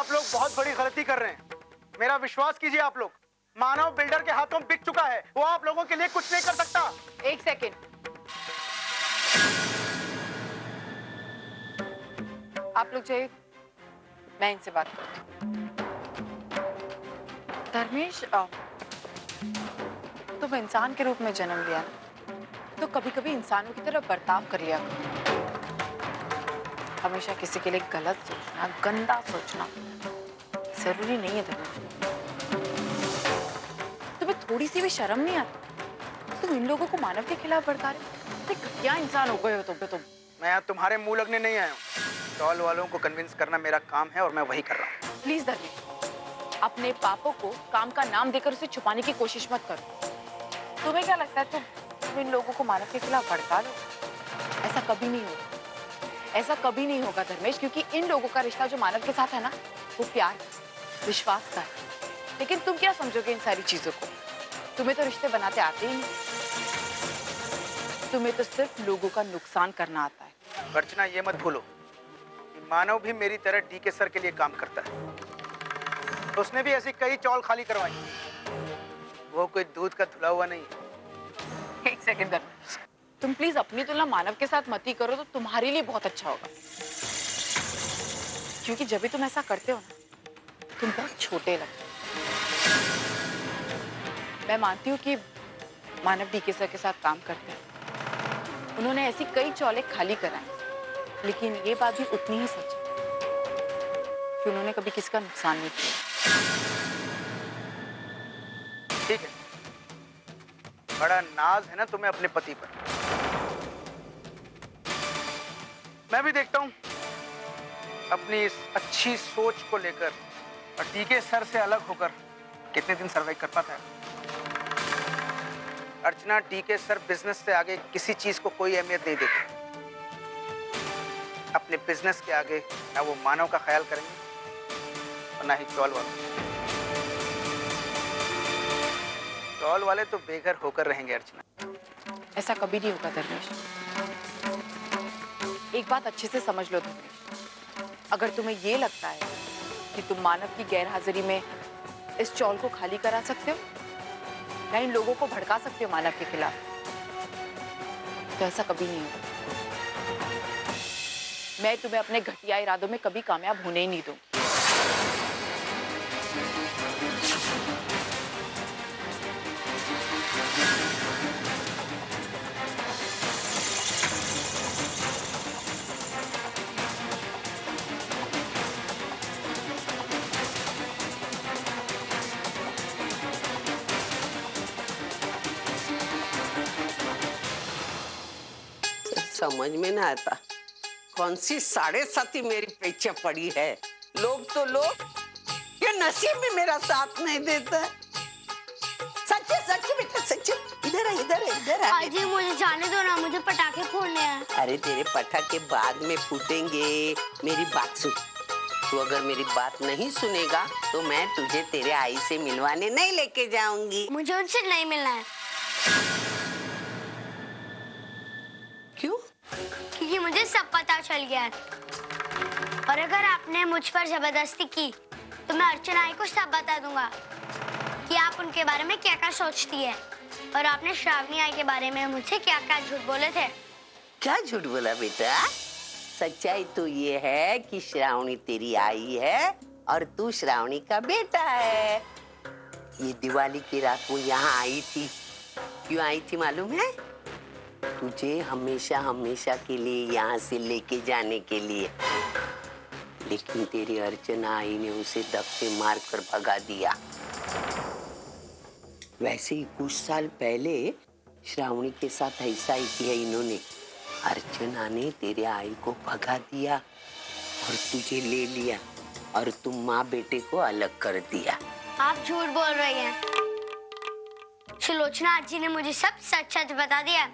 आप लोग बहुत बड़ी गलती कर रहे हैं। मेरा विश्वास कीजिए, आप लोग, मानव बिल्डर के हाथों बिक चुका है। वो आप लोगों के लिए कुछ नहीं कर सकता। एक सेकेंड, आप लोग जाइए, मैं इनसे बात करती हूँ। धर्मेश, तुम इंसान के रूप में जन्म लिया ना, तो कभी कभी इंसानों की तरह बर्ताव कर लिया करो। हमेशा किसी के लिए गलत सोचना, गंदा सोचना जरूरी नहीं है। धर्मेश, तुम्हें थोड़ी सी भी शर्म नहीं आती? तुम इन लोगों को मानव के खिलाफ बरता रहे हो। क्या इंसान हो गए हो तुम। मैं यहाँ तुम्हारे मुंह लगने नहीं आया हूँ। स्टॉल वालों को कन्विंस करना मेरा काम है और मैं वही कर रहा हूँ। प्लीज धर्मेश, अपने पापों को काम का नाम देकर उसे छुपाने की कोशिश मत करो। तुम्हें क्या लगता है तुम इन लोगों को मानव के खिलाफ भड़का लो? ऐसा कभी नहीं होगा, ऐसा कभी नहीं होगा धर्मेश, क्योंकि इन लोगों का रिश्ता जो मानव के साथ है ना, वो प्यार, विश्वास का है। लेकिन तुम क्या समझोगे इन सारी चीजों को? तुम्हें तो रिश्ते बनाते आते ही नहीं, तुम्हें तो सिर्फ लोगों का नुकसान करना आता है। अर्चना, ये मत भूलो कि मानव भी मेरी तरह डीके सर के लिए काम करता है। उसने भी ऐसी कई चौल खाली करवाई। वो कोई दूध का धुला हुआ नहीं है। एक सेकंड धर्मेश, तुम प्लीज अपनी तुलना मानव के साथ मत ही करो, तो तुम्हारे लिए बहुत अच्छा होगा। क्योंकि जब भी तुम ऐसा करते हो ना, तुम बहुत छोटे लगते हो। मैं मानती हूँ कि मानव डीके सर के साथ काम करते हैं, उन्होंने ऐसी कई चौले खाली कराई, लेकिन ये बात भी उतनी ही सच है कि उन्होंने कभी किसी का नुकसान नहीं किया। ठीक है, बड़ा नाज है ना तुम्हें अपने पति पर। मैं भी देखता हूं अपनी इस अच्छी सोच को लेकर और डीके सर से अलग होकर कितने दिन सर्वाइव कर पाता है। अर्चना, डीके सर बिजनेस से आगे किसी चीज को कोई अहमियत नहीं देते। अपने बिजनेस के आगे ना वो मानव का ख्याल करेंगे और ना ही चौल वाले। चौल वाले तो बेघर होकर रहेंगे अर्चना। ऐसा कभी नहीं होगा धर्मेश। एक बात अच्छे से समझ लो धर्मेश, अगर तुम्हें ये लगता है कि तुम मानव की गैरहाजिरी में इस चौल को खाली करा सकते हो या इन लोगों को भड़का सकते हो मानव के खिलाफ, तो ऐसा कभी नहीं होगा। मैं तुम्हें अपने घटिया इरादों में कभी कामयाब होने ही नहीं दूंगी। समझ में ना आता कौन सी 7.5 मेरी पीछे पड़ी है। लोग तो लोग, ये नसीब भी मेरा साथ नहीं देता। सच्चे सच्चे बेटा सच्चे, इधर है इधर है इधर है। आजी मुझे जाने दो ना, मुझे पटाखे फोड़ने हैं। अरे तेरे पटाखे बाद में फूटेंगे, मेरी बात सुन। तू अगर मेरी बात नहीं सुनेगा तो मैं तुझे तेरे आई से मिलवाने नहीं लेके जाऊंगी। मुझे उनसे नहीं मिलना है। क्यों? क्योंकि मुझे सब पता चल गया है, और अगर आपने मुझ पर जबरदस्ती की तो मैं अर्चना आई को सब बता दूंगा कि आप उनके बारे में क्या क्या सोचती है, और आपने श्रावणी आई के बारे में मुझसे क्या क्या झूठ बोले थे। क्या झूठ बोला बेटा? सच्चाई तो ये है कि श्रावणी तेरी आई है और तू श्रावणी का बेटा है। ये दिवाली की रात वो यहाँ आई थी। क्यों आई थी मालूम है? तुझे हमेशा हमेशा के लिए यहाँ से लेके जाने के लिए। लेकिन तेरी अर्चना आई ने उसे धक्के मारकर भगा दिया। वैसे ही कुछ साल पहले श्रावणी के साथ ऐसा ही किया इन्होंने। अर्चना ने तेरे आई को भगा दिया और तुझे ले लिया, और तुम माँ बेटे को अलग कर दिया। आप झूठ बोल रही हैं। सुलोचना आजी ने मुझे सब सच सच बता दिया।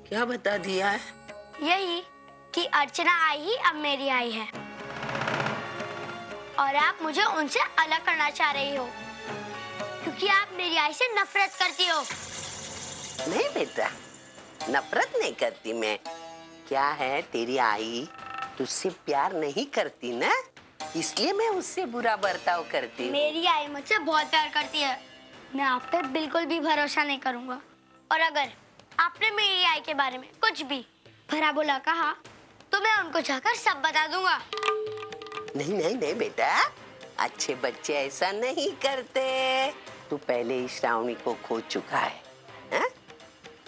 क्या बता दिया है? यही कि अर्चना आई ही अब मेरी आई है, और आप मुझे उनसे अलग करना चाह रही हो क्योंकि आप मेरी आई से नफरत करती हो। नहीं बेटा, नफरत नहीं करती मैं। क्या है, तेरी आई तुझसे प्यार नहीं करती ना, इसलिए मैं उससे बुरा बर्ताव करती हूँ। मेरी आई मुझसे बहुत प्यार करती है, मैं आप पे बिल्कुल भी भरोसा नहीं करूंगा। और अगर आपने मेरी आई के बारे में कुछ भी भला बुरा कहा तो मैं उनको जाकर सब बता दूंगा। नहीं नहीं नहीं बेटा, अच्छे बच्चे ऐसा नहीं करते। तू पहले ही श्रावणी को खो चुका है, हैं?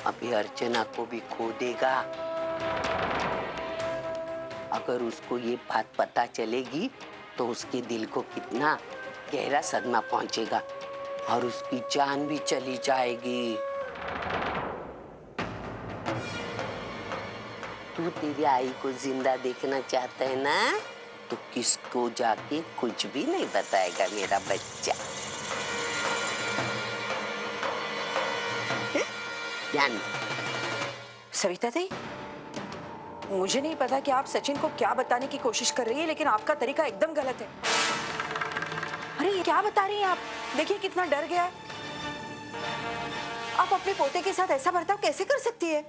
अभी अर्चना को भी खो देगा। अगर उसको ये बात पता चलेगी तो उसके दिल को कितना गहरा सदमा पहुंचेगा और उसकी जान भी चली जाएगी। तू तेरी आई को जिंदा देखना चाहता है ना, तो किसको जाके कुछ भी नहीं बताएगा मेरा बच्चा। ध्यान। सविता दी, मुझे नहीं पता कि आप सचिन को क्या बताने की कोशिश कर रही है, लेकिन आपका तरीका एकदम गलत है। अरे ये क्या बता रही हैं आप? देखिए कितना डर गया है। आप अपने पोते के साथ ऐसा बर्ताव कैसे कर सकती है?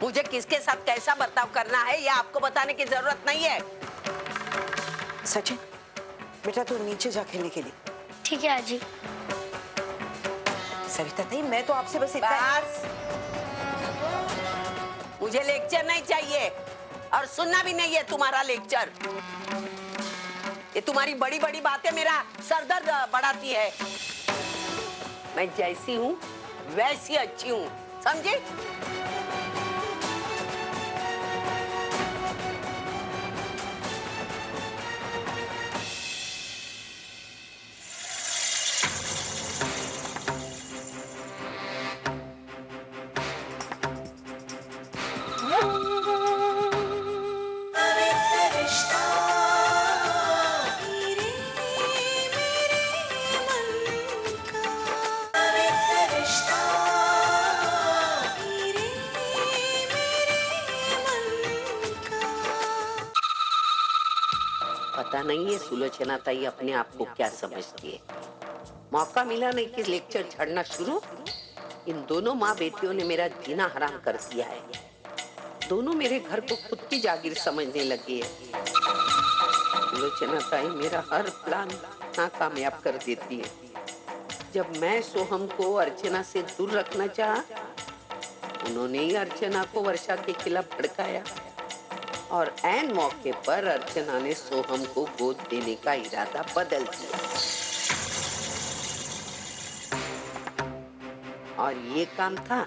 मुझे किसके साथ कैसा बर्ताव करना है ये आपको बताने की जरूरत नहीं है। सचिन, बेटा तू नीचे जा खेलने के लिए। ठीक है आजी। सविता दी, मैं तो आपसे बस बस, मुझे लेक्चर नहीं चाहिए और सुनना भी नहीं है तुम्हारा लेक्चर। ये तुम्हारी बड़ी बड़ी बातें मेरा सरदर्द बढ़ाती है। मैं जैसी हूँ वैसी अच्छी हूँ, समझे? पता नहीं है सुलोचना ताई अपने आप को क्या समझती है। मौका मिला नहीं कि लेक्चर छड़ना शुरू। इन दोनों माँ बेटियों ने मेरा जीना हराम कर दिया है। दोनों मेरे घर को खुद की जागीर समझने लगी है। सुलोचना ताई मेरा हर प्लान नाकामयाब कर देती है। जब मैं सोहम को अर्चना से दूर रखना चाहा, उन्होंने ही अर्चना को वर्षा के खिलाफ भड़काया और ऐन मौके पर अर्चना ने सोहम को गोद देने का इरादा बदल दिया। और ये काम था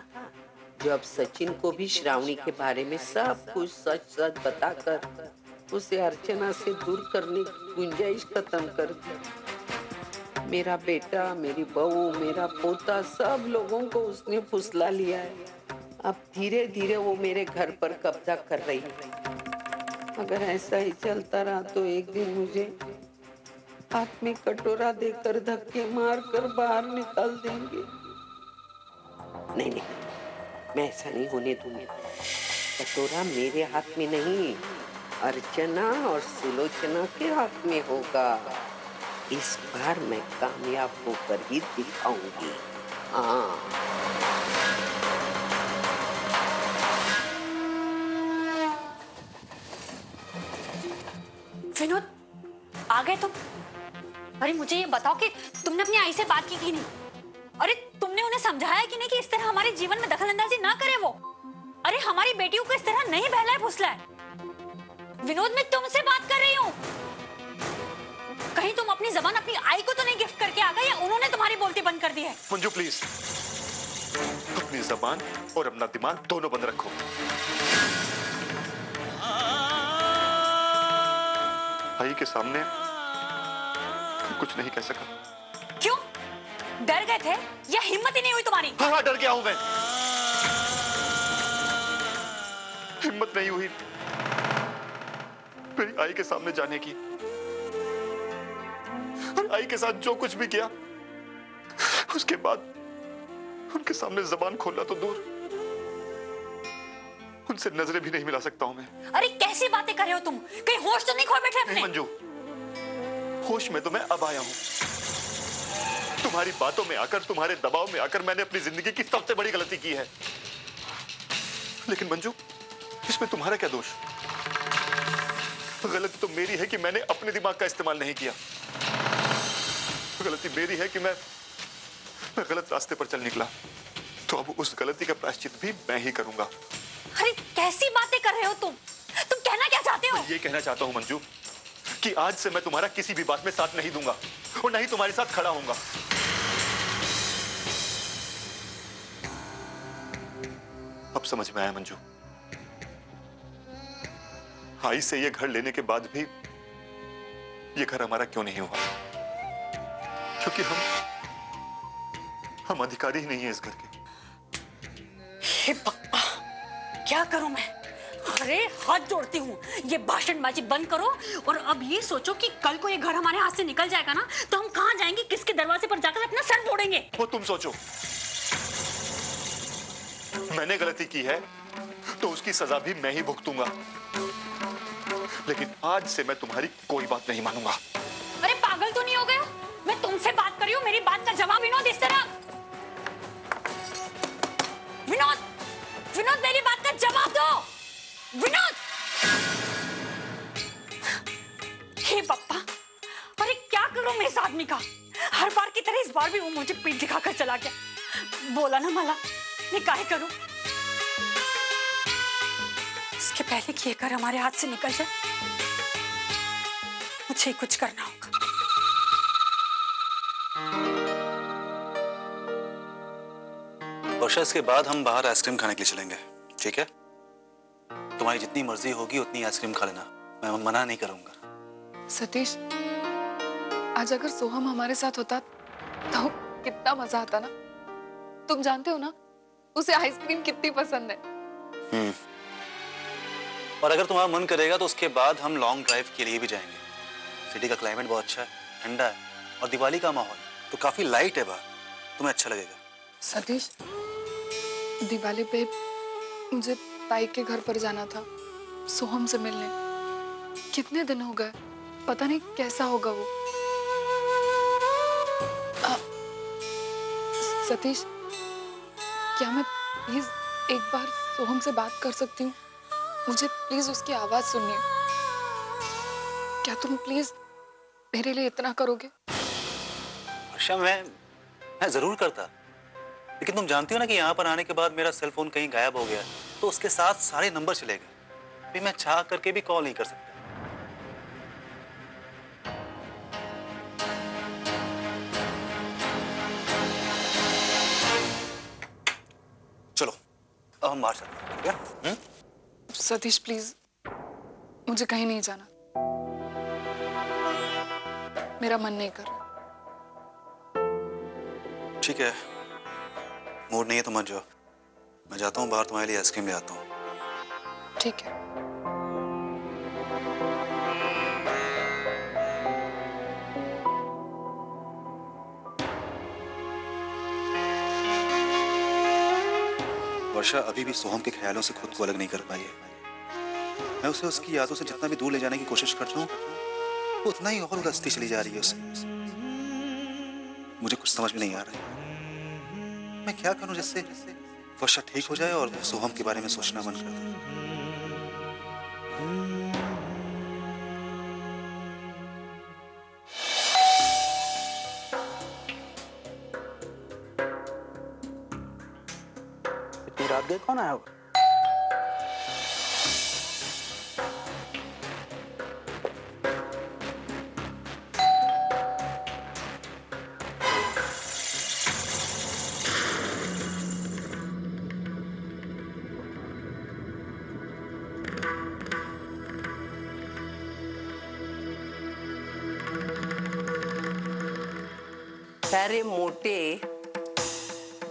जो अब सचिन को भी श्रावणी के बारे में सब कुछ सच सच बताकर उसे अर्चना से दूर करने की गुंजाइश खत्म कर दी। मेरा बेटा, मेरी बहू, मेरा पोता, सब लोगों को उसने फुसला लिया है। अब धीरे धीरे वो मेरे घर पर कब्जा कर रही है। अगर ऐसा ही चलता रहा तो एक दिन मुझे हाथ में कटोरा देकर धक्के मारकर बाहर निकाल देंगे। नहीं नहीं, मैं ऐसा नहीं होने दूंगी। कटोरा मेरे हाथ में नहीं, अर्चना और सुलोचना के हाथ में होगा। इस बार मैं कामयाब होकर ही दिखाऊंगी। हाँ। विनोद, आ गए तुम? अरे मुझे ये बताओ कि तुमने अपनी आई से बात की कि नहीं? अरे तुमने उन्हें समझाया कि नहीं कि इस तरह हमारे जीवन में दखलंदाजी ना करे वो? अरे हमारी बेटियों को इस तरह नहीं बहलाए फुसलाए। विनोद, मैं तुमसे बात कर रही हूँ। कहीं तुम अपनी जबान अपनी आई को तो नहीं गिफ्ट करके आ गए या उन्होंने तुम्हारी बोलती बंद कर दी है? मंजू प्लीज, अपनी जबान और अपना दिमाग दोनों बंद रखो। भाई के सामने कुछ नहीं कह सका। क्यों? डर गए थे या हिम्मत ही नहीं हुई तुम्हारी? हाँ, डर गया हूं मैं। हिम्मत नहीं हुई मेरी आई के सामने जाने की। और आई के साथ जो कुछ भी किया, उसके बाद उनके सामने जबान खोला तो दूर, उनसे नजरें भी नहीं मिला सकता हूं मैं। अरे कैसी बातें कर रहे हो तुम? कहीं होश तो नहीं खो बैठे अपने? नहीं मंजू, होश में तो मैं अब आया हूं। तुम्हारी बातों में आकर, तुम्हारे दबाव में आकर मैंने अपनी जिंदगी की सबसे बड़ी गलती की है। लेकिन मंजू, इसमें तुम्हारा क्या दोष? गलती तो मेरी है कि मैंने अपने दिमाग का इस्तेमाल नहीं किया। गलती मेरी है कि मैं गलत रास्ते पर चल निकला। तो अब उस गलती का प्रायश्चित भी मैं ही करूंगा। अरे कैसी बातें कर रहे हो तुम कहना क्या चाहते हो? मैं ये कहना चाहता हूं मंजू कि आज से मैं तुम्हारा किसी भी बात में साथ नहीं दूंगा और नहीं तुम्हारे साथ खड़ा होऊंगा। अब समझ में आया मंजू, आई से ये घर लेने के बाद भी ये घर हमारा क्यों नहीं हुआ? क्योंकि हम अधिकारी ही नहीं है इस घर के। हे पप्पा, क्या करूं मैं? अरे हाथ जोड़ती हूँ, ये भाषणबाजी बंद करो और अब ये सोचो कि कल को ये घर हमारे हाथ से निकल जाएगा ना, तो हम कहाँ जाएंगे, किसके दरवाजे पर जाकर अपना सर फोड़ेंगे? वो तुम सोचो। मैंने गलती की है तो उसकी सजा भी मैं ही भुगतूंगा, लेकिन आज से मैं तुम्हारी कोई बात नहीं मानूंगा। अरे पागल तो नहीं हो गए? मैं तुमसे बात कर रही हूँ, मेरी बात का जवाब विनोद इस तरह। विनोद मेरी बात का जवाब दो। विनोद! हे पप्पा, अरे क्या करूं मैं इस आदमी का? हर बार की तरह इस बार भी वो मुझे पीठ दिखाकर चला गया। बोला ना मला, मैं काहे करूं? इसके पहले कि ये घर हमारे हाथ से निकल जाए, मुझे कुछ करना होगा। वर्षा, इसके बाद हम बाहर आइसक्रीम खाने के लिए चलेंगे, ठीक है? तुम्हारी जितनी मर्जी होगी उतनी आइसक्रीम खा लेना, मैं मना नहीं करूंगा। सतीश, आज अगर सोहम हमारे साथ होता तो कितना मजा आता ना। तुम जानते हो ना उसे आइसक्रीम कितनी पसंद है। और अगर तुम्हारा मन करेगा तो उसके बाद हम लॉन्ग ड्राइव के लिए भी जाएंगे। सिटी का क्लाइमेट बहुत अच्छा है, ठंडा है और दिवाली का माहौल तो काफी लाइट है बाहर, तुम्हें अच्छा लगेगा। सतीश, दिवाली पे मुझे ताई के घर पर जाना था सोहम से मिलने। कितने दिन हो गए, पता नहीं कैसा होगा वो। सतीश, क्या मैं प्लीज एक बार सोहम से बात कर सकती हूँ? मुझे प्लीज उसकी आवाज सुनिए। क्या तुम प्लीज मेरे लिए इतना करोगे? वर्षा, मैं जरूर करता, लेकिन तुम जानती हो ना कि यहाँ पर आने के बाद मेरा सेल फोन कहीं गायब हो गया, तो उसके साथ सारे नंबर चले गए। अभी मैं चाह करके भी कॉल नहीं कर सकता। चलो अब हम बाहर चलते हैं, ठीक है? सतीश प्लीज, मुझे कहीं नहीं जाना, मेरा मन नहीं कर रहा। ठीक है, मूड नहीं है तो मत जाओ, मैं जाता हूँ बाहर, तुम्हारे लिए आइसक्रीम ले आता हूँ। ठीक है। वर्षा अभी भी सोहम के ख्यालों से खुद को अलग नहीं कर पाई है। मैं उसे उसकी यादों से जितना भी दूर ले जाने की कोशिश कर रहा हूँ, वो उतना ही और उलझती चली जा रही है उसे। मुझे कुछ समझ में नहीं आ रहा है, मैं क्या करूं जिससे वर्षा ठीक हो जाए और सोहम के बारे में सोचना बंद कर दे। इतनी रात गए कौन आया होगा? अरे मोटे,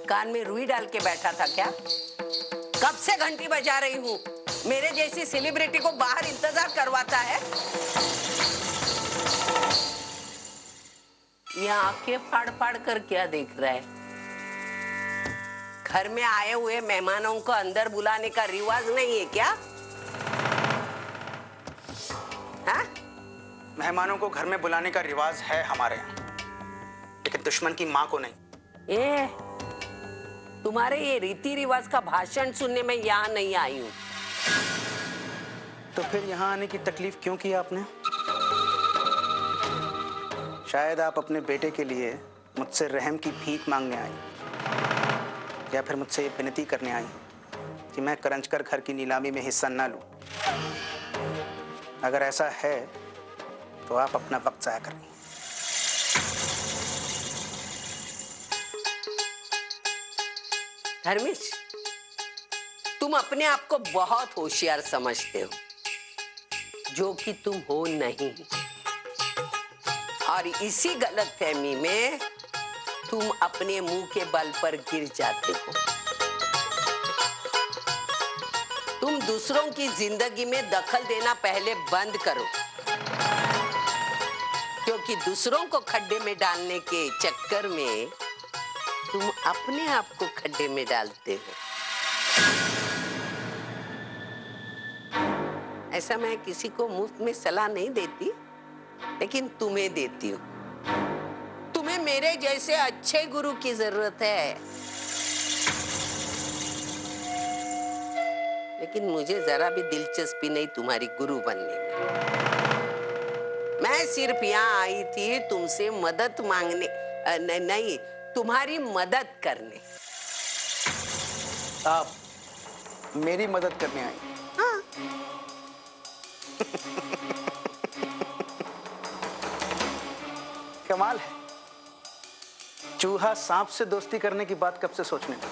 कान में रुई डाल के बैठा था क्या? कब से घंटी बजा रही हूँ, मेरे जैसी सेलिब्रिटी को बाहर इंतजार करवाता है। ये आंखें फाड़ फाड़ कर क्या देख रहा है? घर में आए हुए मेहमानों को अंदर बुलाने का रिवाज नहीं है क्या? हाँ? मेहमानों को घर में बुलाने का रिवाज है हमारे यहाँ, लेकिन दुश्मन की माँ को नहीं। तुम्हारे ये रीति रिवाज का भाषण सुनने में यहाँ नहीं आई हूँ। तो फिर यहाँ आने की तकलीफ क्यों की आपने? शायद आप अपने बेटे के लिए मुझसे रहम की भीख मांगने आई, या फिर मुझसे ये विनती करने आई कि मैं करंजकर घर की नीलामी में हिस्सा ना लूं। अगर ऐसा है तो आप अपना वक्त जाया कर रही हैं। धर्मेश, तुम अपने आप को बहुत होशियार समझते हो, जो कि तुम हो नहीं। और इसी गलतफहमी में तुम अपने मुंह के बल पर गिर जाते हो। तुम दूसरों की जिंदगी में दखल देना पहले बंद करो, क्योंकि दूसरों को खड्डे में डालने के चक्कर में तुम अपने आप को खड्डे में डालते हो। ऐसा मैं किसी को मुफ्त में सलाह नहीं देती, लेकिन तुम्हें देती हूँ। तुम्हें मेरे जैसे अच्छे गुरु की जरूरत है, लेकिन मुझे जरा भी दिलचस्पी नहीं तुम्हारी गुरु बनने में। मैं सिर्फ यहाँ आई थी तुमसे मदद मांगने, नहीं, तुम्हारी मदद करने। आप मेरी मदद करने आई? हाँ। कमाल है, चूहा सांप से दोस्ती करने की बात कब से सोचने लगा?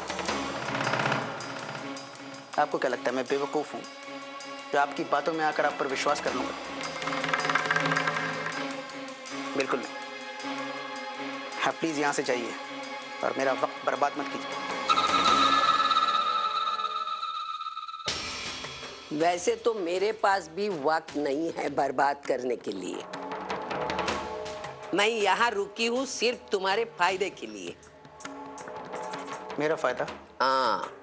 आपको क्या लगता है मैं बेवकूफ हूं जो आपकी बातों में आकर आप पर विश्वास कर लूंगा? बिल्कुल नहीं। हाँ, प्लीज यहां से जाइए और मेरा वक्त बर्बाद मत कीजिए। वैसे तो मेरे पास भी वक्त नहीं है बर्बाद करने के लिए। मैं यहाँ रुकी हूँ सिर्फ तुम्हारे फायदे के लिए। मेरा फायदा? हाँ,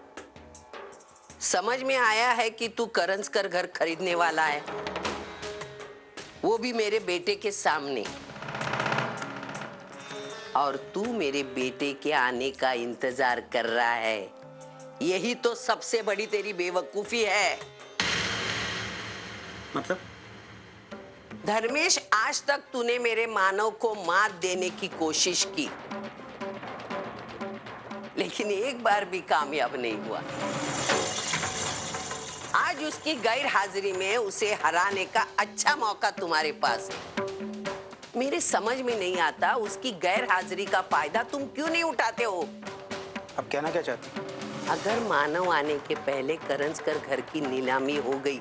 समझ में आया है कि तू करंजकर घर खरीदने वाला है, वो भी मेरे बेटे के सामने। और तू मेरे बेटे के आने का इंतजार कर रहा है। यही तो सबसे बड़ी तेरी बेवकूफी है। मतलब? धर्मेश, आज तक तूने मेरे मानव को मात देने की कोशिश की, लेकिन एक बार भी कामयाब नहीं हुआ। आज उसकी गैर हाजिरी में उसे हराने का अच्छा मौका तुम्हारे पास है। मेरे समझ में नहीं आता उसकी गैर हाजिरी का फायदा तुम क्यों नहीं उठाते हो? अब कहना क्या चाहती? अगर मानव आने के पहले करंजकर घर की नीलामी हो गई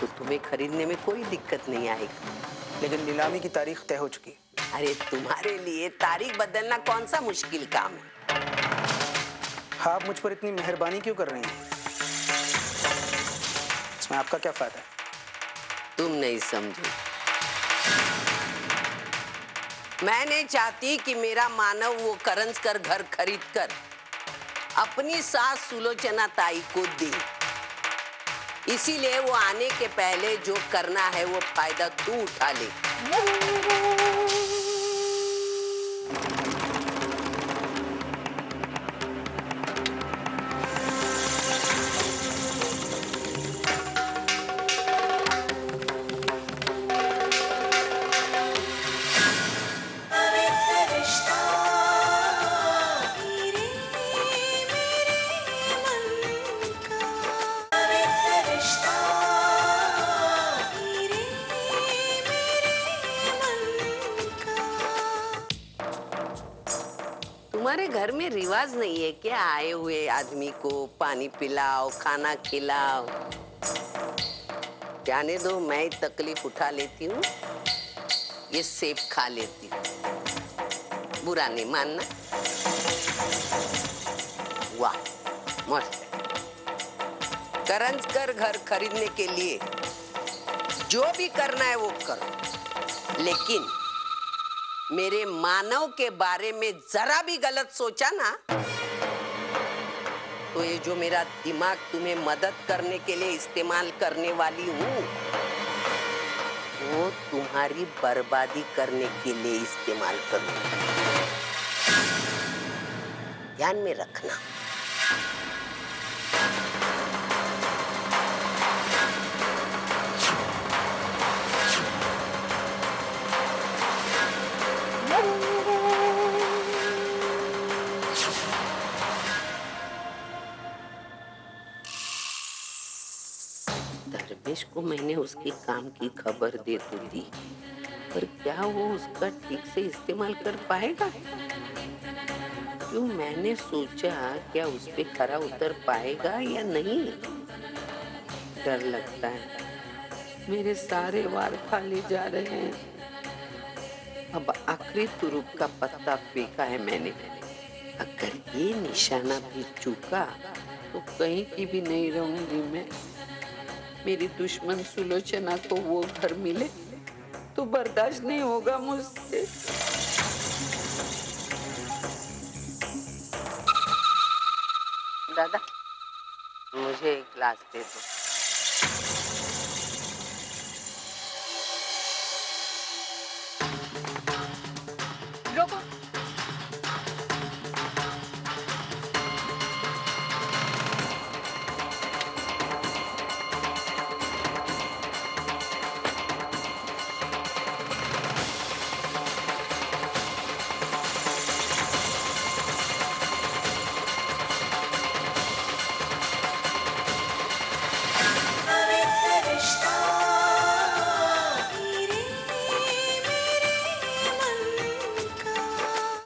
तो तुम्हें खरीदने में कोई दिक्कत नहीं आएगी। लेकिन नीलामी की तारीख तय हो चुकी है। अरे तुम्हारे लिए तारीख बदलना कौन सा मुश्किल काम है? हाँ, आप मुझ पर इतनी मेहरबानी क्यों कर रही हैं? इसमें आपका क्या फायदा है? तुम नहीं समझो। मैं नहीं चाहती कि मेरा मानव वो करंजकर घर खरीदकर अपनी सास सुलोचना ताई को दे। इसीलिए वो आने के पहले जो करना है वो फायदा तू उठा ले। तुम्हारे घर में रिवाज नहीं है क्या आए हुए आदमी को पानी पिलाओ, खाना खिलाओ? जाने दो, मैं तकलीफ उठा लेती हूँ, ये सेब खा लेती हूँ, बुरा नहीं मानना। वाह, मस्त है। करंजकर घर खरीदने के लिए जो भी करना है वो करो, लेकिन मेरे मानव के बारे में जरा भी गलत सोचा ना तो ये जो मेरा दिमाग तुम्हें मदद करने के लिए इस्तेमाल करने वाली हूँ वो तुम्हारी बर्बादी करने के लिए इस्तेमाल करूँगी। ध्यान में रखना। दरवेश को मैंने उसके काम की खबर दे तो दी, पर क्या वो उसका ठीक से इस्तेमाल कर पाएगा? क्यों मैंने सोचा क्या उस पे खरा उतर पाएगा या नहीं? डर लगता है, मेरे सारे वार खा ले जा रहे हैं। अब आखिरी तुरुप का पत्ता फेंका है मैंने। अगर ये निशाना भी चूका तो कहीं की भी नहीं रहूंगी मैं। मेरी दुश्मन सुलोचना को वो घर मिले तो बर्दाश्त नहीं होगा मुझसे। दादा, मुझे एक ग्लास दे दो।